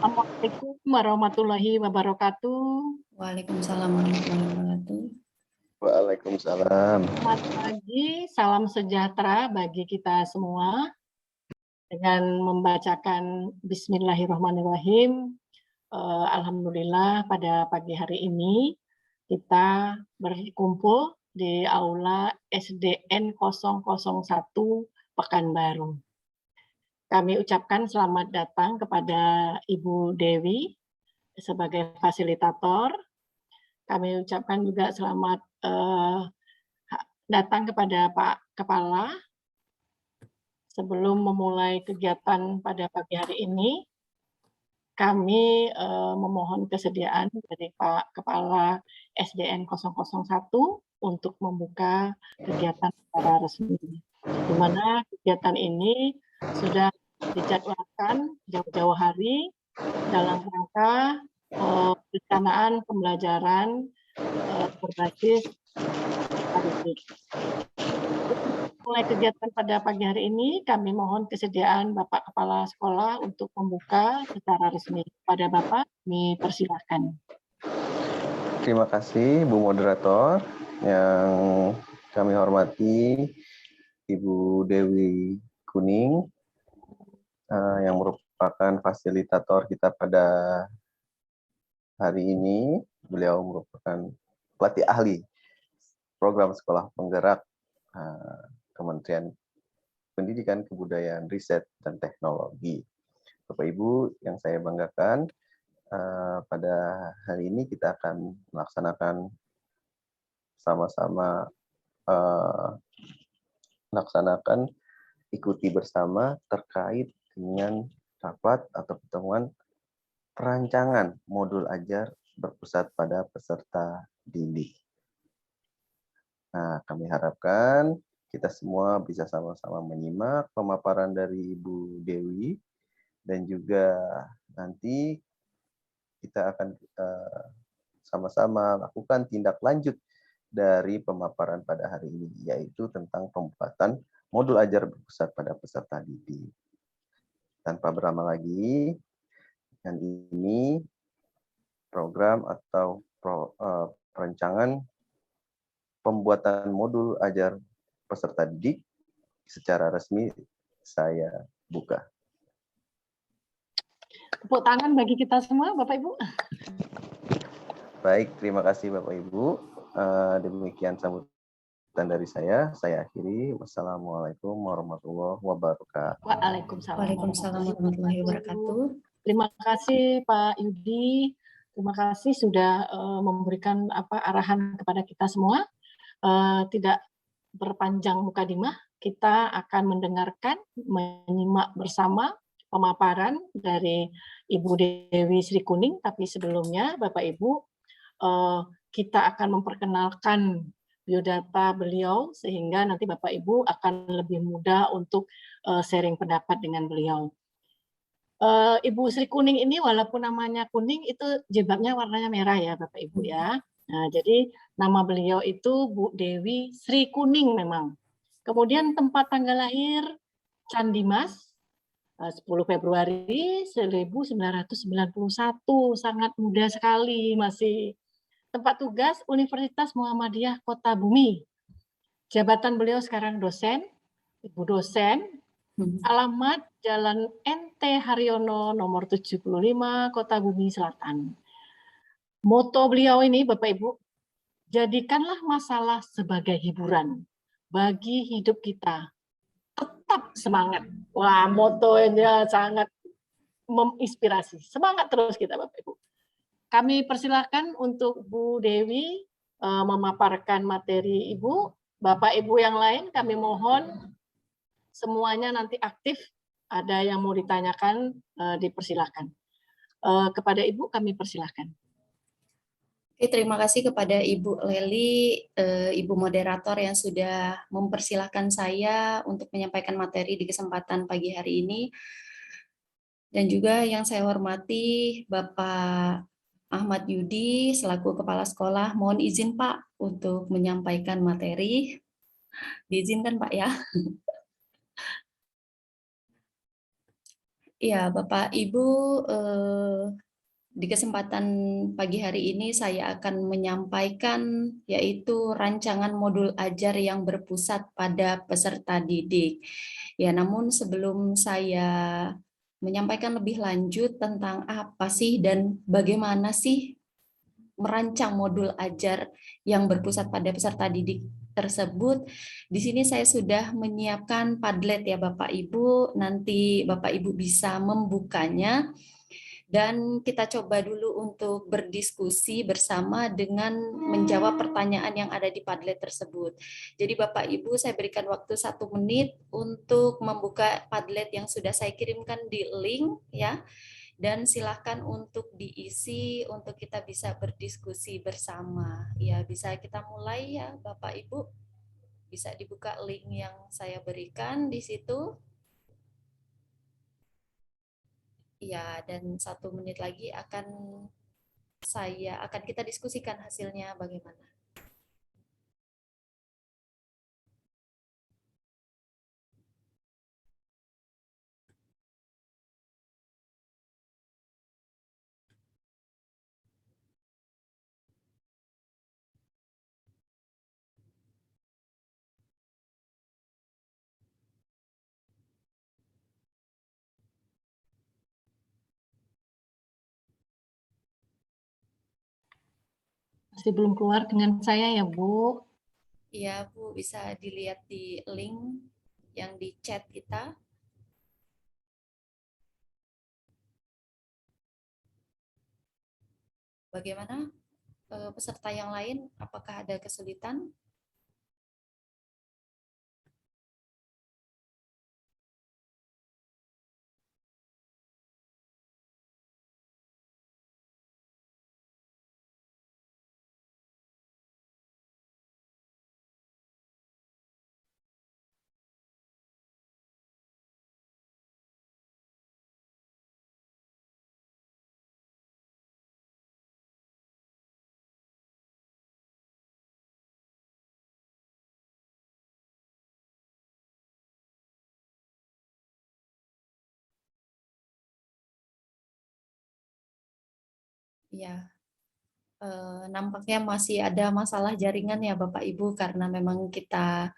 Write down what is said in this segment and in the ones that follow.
Assalamualaikum warahmatullahi wabarakatuh. Waalaikumsalam warahmatullahi wabarakatuh. Waalaikumsalam. Selamat pagi, salam sejahtera bagi kita semua. Dengan membacakan Bismillahirrahmanirrahim, alhamdulillah pada pagi hari ini kita berkumpul di Aula SDN 001 Pekanbaru. Kami ucapkan selamat datang kepada Ibu Dewi sebagai fasilitator. Kami ucapkan juga selamat datang kepada Pak Kepala. Sebelum memulai kegiatan pada pagi hari ini, kami memohon kesediaan dari Pak Kepala SDN 001 untuk membuka kegiatan secara resmi, di mana kegiatan ini sudah dijadwalkan jauh-jauh hari dalam rangka pelaksanaan pembelajaran berbasis politik. Mulai kegiatan pada pagi hari ini, kami mohon kesediaan Bapak Kepala Sekolah untuk membuka secara resmi. Pada Bapak, kami persilahkan. Terima kasih Bu Moderator yang kami hormati Ibu Dewi Kuning yang merupakan fasilitator kita pada hari ini. Beliau merupakan pelatih ahli program sekolah penggerak Kementerian Pendidikan, Kebudayaan, Riset, dan Teknologi. Bapak Ibu yang saya banggakan, pada hari ini kita akan melaksanakan sama-sama ikuti bersama terkait dengan rapat atau pertemuan perancangan modul ajar berpusat pada peserta didik. Nah, kami harapkan kita semua bisa sama-sama menyimak pemaparan dari Ibu Dewi dan juga nanti kita akan sama-sama lakukan tindak lanjut dari pemaparan pada hari ini, yaitu tentang pembuatan modul ajar berpusat pada peserta didik. Tanpa berlama lagi, yang ini program atau perancangan pembuatan modul ajar peserta didik secara resmi saya buka. Tepuk tangan bagi kita semua, Bapak Ibu. Baik, terima kasih Bapak Ibu. Demikian sambutan dari saya akhiri. Wassalamualaikum warahmatullahi wabarakatuh. Waalaikumsalam warahmatullahi wabarakatuh. Terima kasih Pak Yudi. Terima kasih sudah memberikan arahan kepada kita semua. Tidak berpanjang mukadimah, kita akan mendengarkan, menyimak bersama pemaparan dari Ibu Dewi Sri Kuning. Tapi sebelumnya, Bapak Ibu, kita akan memperkenalkan biodata beliau sehingga nanti Bapak Ibu akan lebih mudah untuk sharing pendapat dengan beliau. Ibu Sri Kuning ini walaupun namanya kuning itu jilbabnya warnanya merah ya Bapak Ibu ya. Nah, jadi nama beliau itu Bu Dewi Sri Kuning memang. Kemudian tempat tanggal lahir Candi Mas 10 Februari 1991, sangat muda sekali masih. Tempat tugas Universitas Muhammadiyah Kota Bumi. Jabatan beliau sekarang dosen, Ibu dosen. Alamat Jalan NT Haryono nomor 75 Kota Bumi Selatan. Moto beliau ini Bapak Ibu, jadikanlah masalah sebagai hiburan bagi hidup kita. Tetap semangat. Wah, motonya sangat menginspirasi. Semangat terus kita Bapak Ibu. Kami persilahkan untuk Bu Dewi memaparkan materi Ibu. Bapak Ibu yang lain kami mohon semuanya nanti aktif. Ada yang mau ditanyakan dipersilahkan. Kepada Ibu kami persilahkan. Oke, terima kasih kepada Ibu Leli, Ibu moderator yang sudah mempersilahkan saya untuk menyampaikan materi di kesempatan pagi hari ini. Dan juga yang saya hormati Bapak Ahmad Yudi selaku Kepala Sekolah. Mohon izin Pak untuk menyampaikan materi. Diizinkan Pak ya. Ya, Bapak Ibu, di kesempatan pagi hari ini saya akan menyampaikan yaitu rancangan modul ajar yang berpusat pada peserta didik. Ya, namun sebelum saya menyampaikan lebih lanjut tentang apa sih dan bagaimana sih merancang modul ajar yang berpusat pada peserta didik tersebut. Di sini saya sudah menyiapkan Padlet ya Bapak Ibu. Nanti Bapak Ibu bisa membukanya dan kita coba dulu untuk berdiskusi bersama dengan menjawab pertanyaan yang ada di Padlet tersebut. Jadi Bapak Ibu saya berikan waktu 1 menit untuk membuka Padlet yang sudah saya kirimkan di link ya. Dan silakan untuk diisi untuk kita bisa berdiskusi bersama. Ya, bisa kita mulai ya Bapak Ibu. Bisa dibuka link yang saya berikan di situ. Ya, dan 1 menit lagi akan kita diskusikan hasilnya bagaimana. Masih belum keluar dengan saya ya, Bu. Iya, Bu, bisa dilihat di link yang di chat kita. Bagaimana peserta yang lain? Apakah ada kesulitan? Ya, nampaknya masih ada masalah jaringan ya Bapak Ibu karena memang kita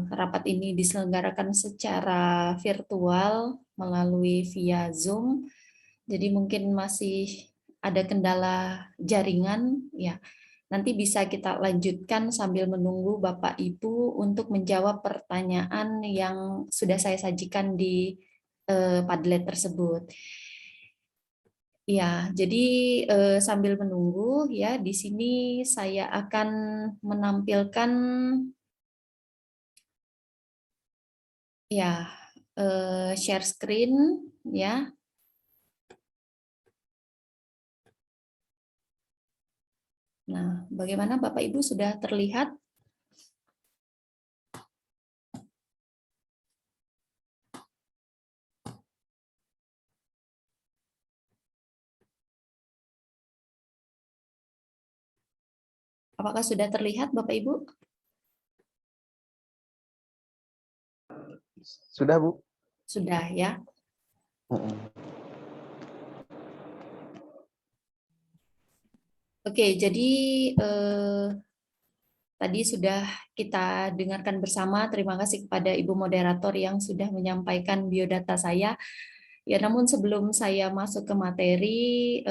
rapat ini diselenggarakan secara virtual melalui via Zoom. Jadi mungkin masih ada kendala jaringan ya. Nanti bisa kita lanjutkan sambil menunggu Bapak Ibu untuk menjawab pertanyaan yang sudah saya sajikan di Padlet tersebut. Ya, jadi sambil menunggu ya di sini saya akan menampilkan ya share screen ya. Nah, bagaimana Bapak Ibu sudah terlihat? Apakah sudah terlihat Bapak Ibu? Sudah, Bu? Sudah ya. Oke, jadi tadi sudah kita dengarkan bersama. Terima kasih kepada Ibu Moderator yang sudah menyampaikan biodata saya. Ya, namun sebelum saya masuk ke materi,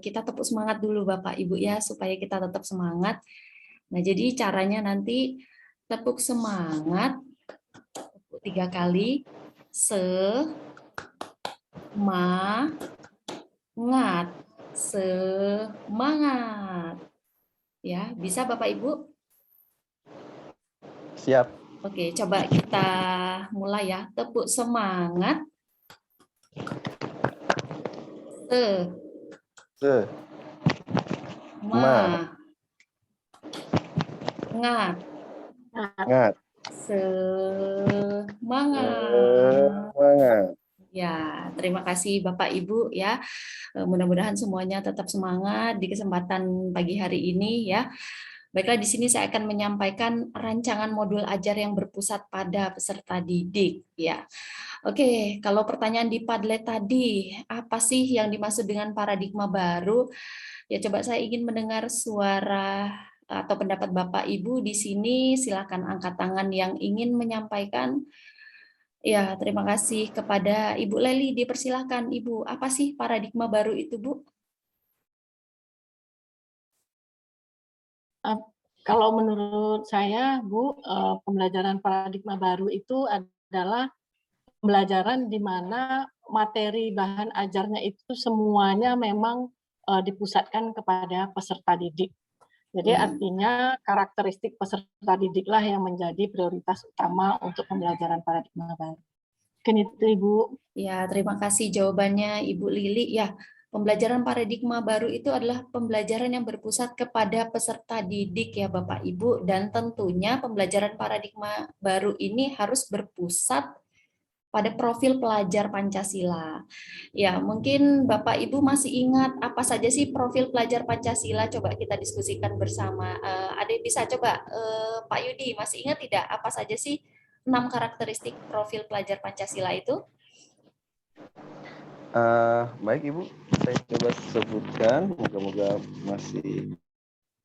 kita tepuk semangat dulu Bapak Ibu ya, supaya kita tetap semangat. Nah, jadi caranya nanti tepuk semangat 3 kali. Semangat. Semangat. Ya, bisa Bapak Ibu? Siap. Oke, coba kita mulai ya. Tepuk semangat. Semangat. Semangat. Semangat. Ya, terima kasih Bapak Ibu ya. Mudah-mudahan semuanya tetap semangat di kesempatan pagi hari ini ya. Baiklah, di sini saya akan menyampaikan rancangan modul ajar yang berpusat pada peserta didik. Ya, oke. Kalau pertanyaan di Padlet tadi, apa sih yang dimaksud dengan paradigma baru? Ya, coba saya ingin mendengar suara atau pendapat Bapak Ibu di sini. Silakan angkat tangan yang ingin menyampaikan. Ya, terima kasih kepada Ibu Leli. Dipersilakan, Ibu. Apa sih paradigma baru itu, Bu? Kalau menurut saya, Bu, pembelajaran paradigma baru itu adalah pembelajaran di mana materi bahan ajarnya itu semuanya memang dipusatkan kepada peserta didik. Jadi artinya karakteristik peserta didiklah yang menjadi prioritas utama untuk pembelajaran paradigma baru. Mungkin itu, Ibu. Ya, terima kasih jawabannya Ibu Lili. Ya, pembelajaran paradigma baru itu adalah pembelajaran yang berpusat kepada peserta didik ya Bapak Ibu, dan tentunya pembelajaran paradigma baru ini harus berpusat pada profil pelajar Pancasila. Ya, mungkin Bapak Ibu masih ingat apa saja sih profil pelajar Pancasila? Coba kita diskusikan bersama. Ada yang bisa coba Pak Yudi masih ingat tidak apa saja sih 6 karakteristik profil pelajar Pancasila itu? Baik Ibu, saya coba sebutkan, moga-moga masih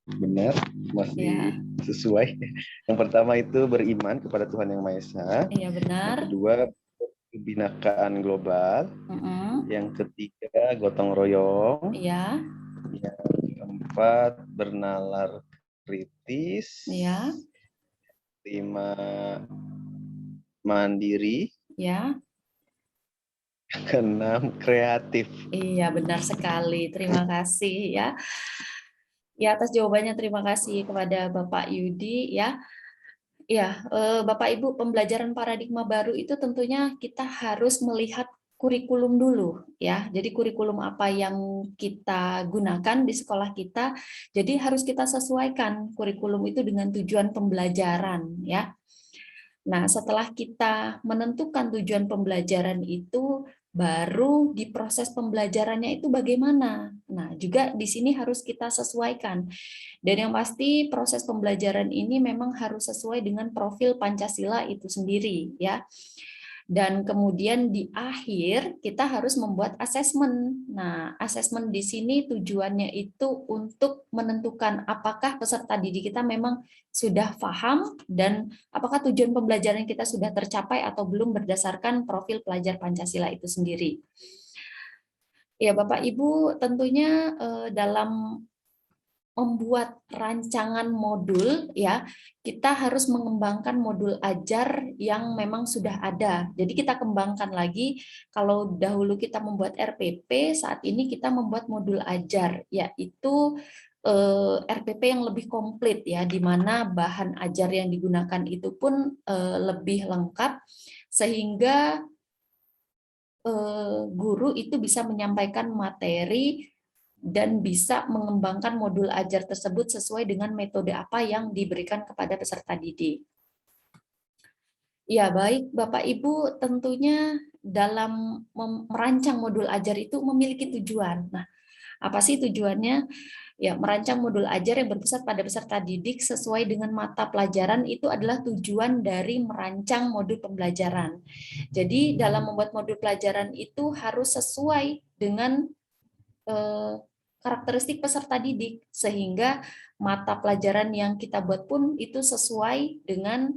benar, masih sesuai. Yang pertama itu beriman kepada Tuhan Yang Maha Esa. Iya, benar. Yang kedua, kebinakaan global. Yang ketiga, gotong royong. Iya. Yang keempat, bernalar kritis. Iya. 5, mandiri. Ya. Keenam, kreatif. Iya, benar sekali. Terima kasih ya. Ya, atas jawabannya terima kasih kepada Bapak Yudi ya. Ya, Bapak Ibu, pembelajaran paradigma baru itu tentunya kita harus melihat kurikulum dulu ya. Jadi kurikulum apa yang kita gunakan di sekolah kita, jadi harus kita sesuaikan kurikulum itu dengan tujuan pembelajaran ya. Nah, setelah kita menentukan tujuan pembelajaran itu, baru di proses pembelajarannya itu bagaimana. Nah, juga di sini harus kita sesuaikan. Dan yang pasti proses pembelajaran ini memang harus sesuai dengan profil Pancasila itu sendiri, ya. Dan kemudian di akhir kita harus membuat asesmen. Nah, asesmen di sini tujuannya itu untuk menentukan apakah peserta didik kita memang sudah paham dan apakah tujuan pembelajaran kita sudah tercapai atau belum berdasarkan profil pelajar Pancasila itu sendiri. Ya, Bapak Ibu, tentunya dalam membuat rancangan modul ya, kita harus mengembangkan modul ajar yang memang sudah ada. Jadi kita kembangkan lagi. Kalau dahulu kita membuat RPP, saat ini kita membuat modul ajar, yaitu RPP yang lebih komplit ya, di mana bahan ajar yang digunakan itu pun lebih lengkap sehingga guru itu bisa menyampaikan materi dan bisa mengembangkan modul ajar tersebut sesuai dengan metode apa yang diberikan kepada peserta didik. Ya, baik Bapak Ibu, tentunya dalam merancang modul ajar itu memiliki tujuan. Nah, apa sih tujuannya? Ya, merancang modul ajar yang berpusat pada peserta didik sesuai dengan mata pelajaran itu adalah tujuan dari merancang modul pembelajaran. Jadi, dalam membuat modul pelajaran itu harus sesuai dengan karakteristik peserta didik, sehingga mata pelajaran yang kita buat pun itu sesuai dengan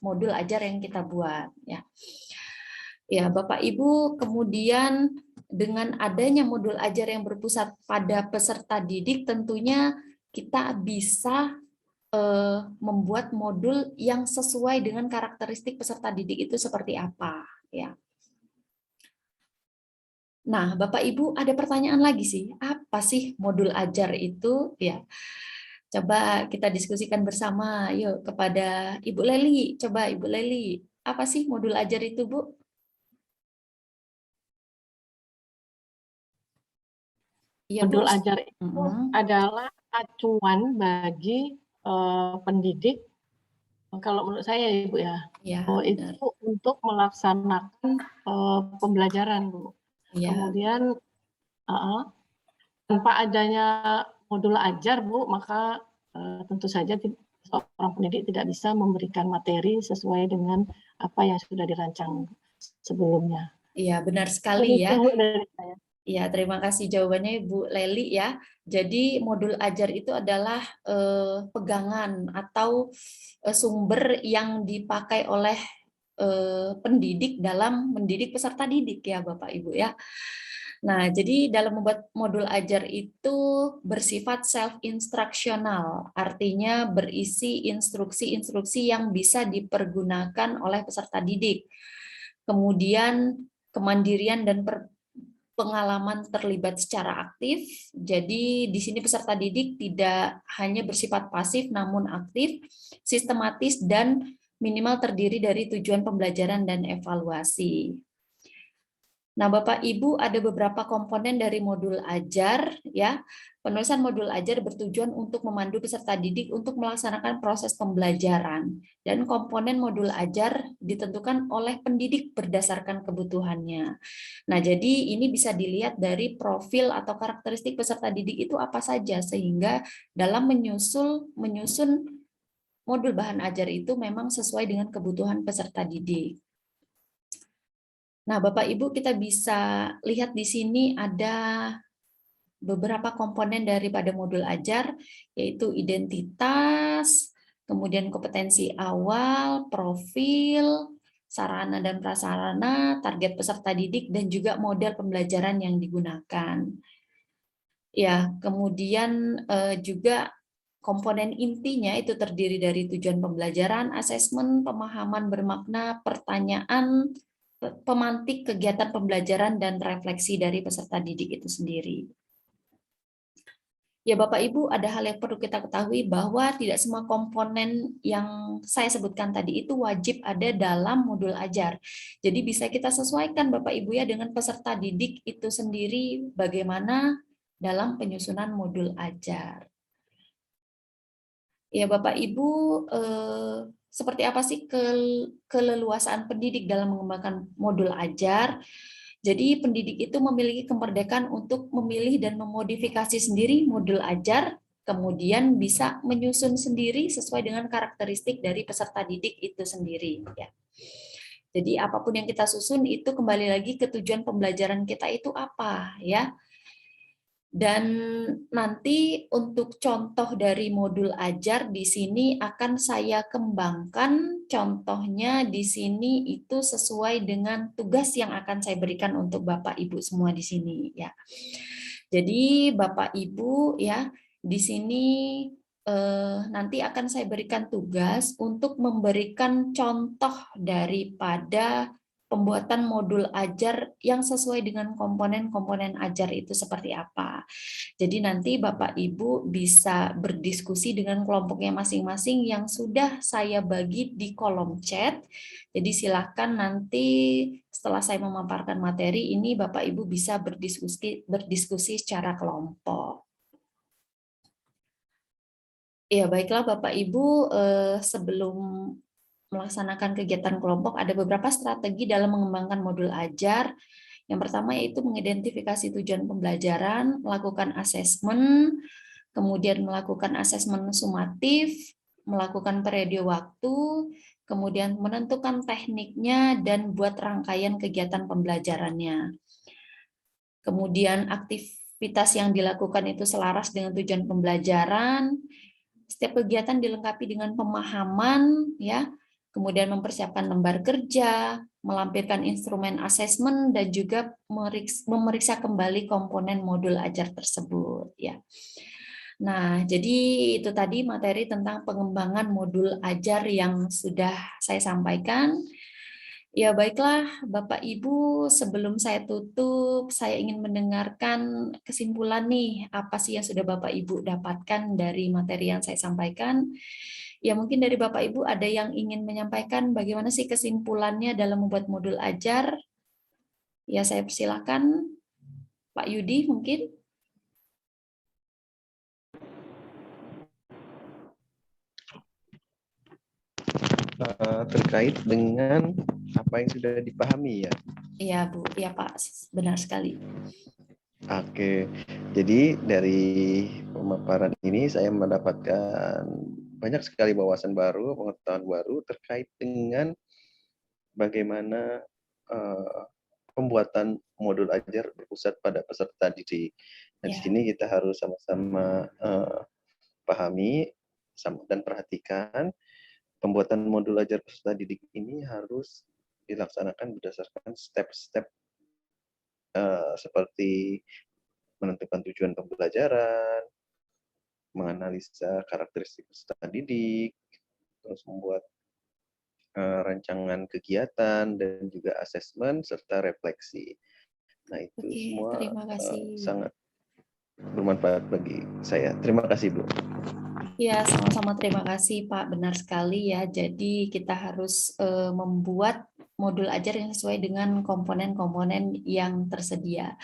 modul ajar yang kita buat. Ya, Bapak Ibu, kemudian dengan adanya modul ajar yang berpusat pada peserta didik, tentunya kita bisa membuat modul yang sesuai dengan karakteristik peserta didik itu seperti apa. Ya. Nah, Bapak Ibu ada pertanyaan lagi sih, apa sih modul ajar itu? Ya, coba kita diskusikan bersama. Yuk kepada Ibu Leli, coba Ibu Leli, apa sih modul ajar itu, Bu? Ya, modul ajar itu adalah acuan bagi pendidik. Kalau menurut saya, Ibu ya, itu untuk melaksanakan pembelajaran, Bu. Ya. Kemudian tanpa adanya modul ajar, Bu, maka tentu saja seorang pendidik tidak bisa memberikan materi sesuai dengan apa yang sudah dirancang sebelumnya. Iya, benar sekali ya. Begitu, Bu, dari saya. Ya, terima kasih jawabannya Ibu Leli ya. Jadi modul ajar itu adalah pegangan atau sumber yang dipakai oleh pendidik dalam mendidik peserta didik ya Bapak Ibu ya. Nah, jadi dalam membuat modul ajar itu bersifat self-instructional, artinya berisi instruksi-instruksi yang bisa dipergunakan oleh peserta didik. Kemudian kemandirian dan pengalaman terlibat secara aktif. Jadi di sini peserta didik tidak hanya bersifat pasif namun aktif, sistematis dan minimal terdiri dari tujuan pembelajaran dan evaluasi. Nah, Bapak Ibu, ada beberapa komponen dari modul ajar ya. Penulisan modul ajar bertujuan untuk memandu peserta didik untuk melaksanakan proses pembelajaran, dan komponen modul ajar ditentukan oleh pendidik berdasarkan kebutuhannya. Nah, jadi ini bisa dilihat dari profil atau karakteristik peserta didik itu apa saja, sehingga dalam menyusun modul bahan ajar itu memang sesuai dengan kebutuhan peserta didik. Nah, Bapak Ibu, kita bisa lihat di sini ada beberapa komponen daripada modul ajar, yaitu identitas, kemudian kompetensi awal, profil, sarana dan prasarana, target peserta didik, dan juga model pembelajaran yang digunakan. Ya, kemudian juga komponen intinya itu terdiri dari tujuan pembelajaran, asesmen, pemahaman bermakna, pertanyaan, pemantik kegiatan pembelajaran, dan refleksi dari peserta didik itu sendiri. Ya Bapak Ibu, ada hal yang perlu kita ketahui bahwa tidak semua komponen yang saya sebutkan tadi itu wajib ada dalam modul ajar. Jadi bisa kita sesuaikan Bapak Ibu ya dengan peserta didik itu sendiri bagaimana dalam penyusunan modul ajar. Ya Bapak Ibu, seperti apa sih keleluasaan pendidik dalam mengembangkan modul ajar? Jadi pendidik itu memiliki kemerdekaan untuk memilih dan memodifikasi sendiri modul ajar, kemudian bisa menyusun sendiri sesuai dengan karakteristik dari peserta didik itu sendiri. Ya. Jadi apapun yang kita susun itu kembali lagi ke tujuan pembelajaran kita itu apa, ya. Dan nanti untuk contoh dari modul ajar di sini akan saya kembangkan, contohnya di sini itu sesuai dengan tugas yang akan saya berikan untuk Bapak Ibu semua di sini ya. Jadi Bapak Ibu ya, di sini nanti akan saya berikan tugas untuk memberikan contoh daripada pembuatan modul ajar yang sesuai dengan komponen-komponen ajar itu seperti apa. Jadi nanti Bapak Ibu bisa berdiskusi dengan kelompoknya masing-masing yang sudah saya bagi di kolom chat. Jadi silakan nanti setelah saya memaparkan materi ini Bapak Ibu bisa berdiskusi secara kelompok. Ya baiklah Bapak Ibu, sebelum melaksanakan kegiatan kelompok ada beberapa strategi dalam mengembangkan modul ajar. Yang pertama yaitu mengidentifikasi tujuan pembelajaran, melakukan asesmen, kemudian melakukan asesmen sumatif, melakukan periode waktu, kemudian menentukan tekniknya dan buat rangkaian kegiatan pembelajarannya. Kemudian aktivitas yang dilakukan itu selaras dengan tujuan pembelajaran. Setiap kegiatan dilengkapi dengan pemahaman, ya. Kemudian mempersiapkan lembar kerja, melampirkan instrumen asesmen, dan juga memeriksa kembali komponen modul ajar tersebut. Ya. Nah, jadi itu tadi materi tentang pengembangan modul ajar yang sudah saya sampaikan. Ya baiklah Bapak Ibu, sebelum saya tutup, saya ingin mendengarkan kesimpulan nih, apa sih yang sudah Bapak Ibu dapatkan dari materi yang saya sampaikan. Ya mungkin dari Bapak Ibu ada yang ingin menyampaikan bagaimana sih kesimpulannya dalam membuat modul ajar. Ya saya persilakan Pak Yudi mungkin. Terkait dengan apa yang sudah dipahami ya. Iya Bu, iya Pak, benar sekali. Oke, jadi dari pemaparan ini saya mendapatkan banyak sekali wawasan baru, pengetahuan baru terkait dengan bagaimana pembuatan modul ajar berpusat pada peserta didik. Nah, di Ya, sini kita harus sama-sama pahami dan perhatikan pembuatan modul ajar peserta didik ini harus dilaksanakan berdasarkan step-step seperti menentukan tujuan pembelajaran, menganalisa karakteristik peserta didik, terus membuat rancangan kegiatan dan juga asesmen serta refleksi. Nah, itu oke, semua terima kasih. sangat bermanfaat bagi saya. Terima kasih, Bu. Ya, sama-sama terima kasih Pak. Benar sekali ya. Jadi kita harus membuat modul ajar yang sesuai dengan komponen-komponen yang tersedia.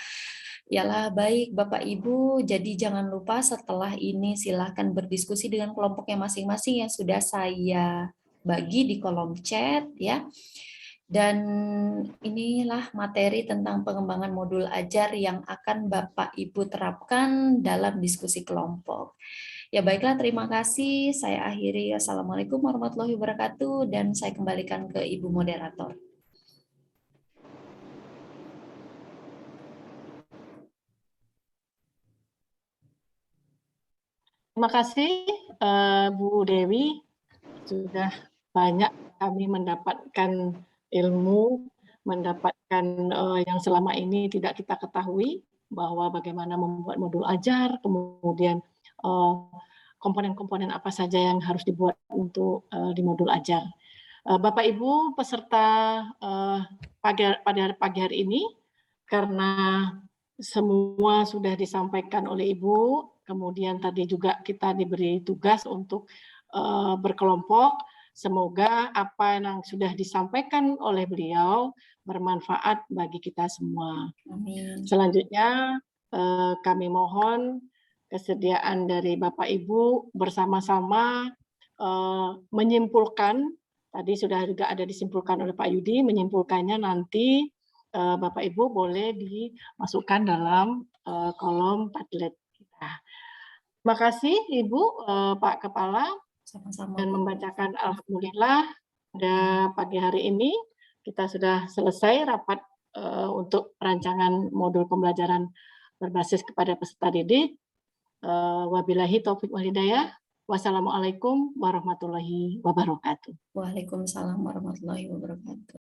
Yalah, baik Bapak Ibu. Jadi jangan lupa setelah ini silahkan berdiskusi dengan kelompoknya masing-masing yang sudah saya bagi di kolom chat ya. Dan inilah materi tentang pengembangan modul ajar yang akan Bapak Ibu terapkan dalam diskusi kelompok. Ya baiklah, terima kasih. Saya akhiri. Assalamualaikum warahmatullahi wabarakatuh dan saya kembalikan ke Ibu moderator. Terima kasih Bu Dewi, sudah banyak kami mendapatkan ilmu, mendapatkan yang selama ini tidak kita ketahui, bahwa bagaimana membuat modul ajar, kemudian komponen-komponen apa saja yang harus dibuat untuk di modul ajar. Bapak Ibu peserta pada pagi hari ini, karena semua sudah disampaikan oleh Ibu, kemudian tadi juga kita diberi tugas untuk berkelompok. Semoga apa yang sudah disampaikan oleh beliau bermanfaat bagi kita semua. Amin. Selanjutnya kami mohon kesediaan dari Bapak Ibu bersama-sama menyimpulkan, tadi sudah juga ada disimpulkan oleh Pak Yudi, menyimpulkannya nanti Bapak Ibu boleh dimasukkan dalam kolom Padlet kita. Terima kasih Ibu, Pak Kepala, Sama-sama. dan membacakan alhamdulillah pada pagi hari ini kita sudah selesai rapat untuk perancangan modul pembelajaran berbasis kepada peserta didik. Wabillahi taufik wal hidayah. Wassalamualaikum warahmatullahi wabarakatuh. Waalaikumsalam warahmatullahi wabarakatuh.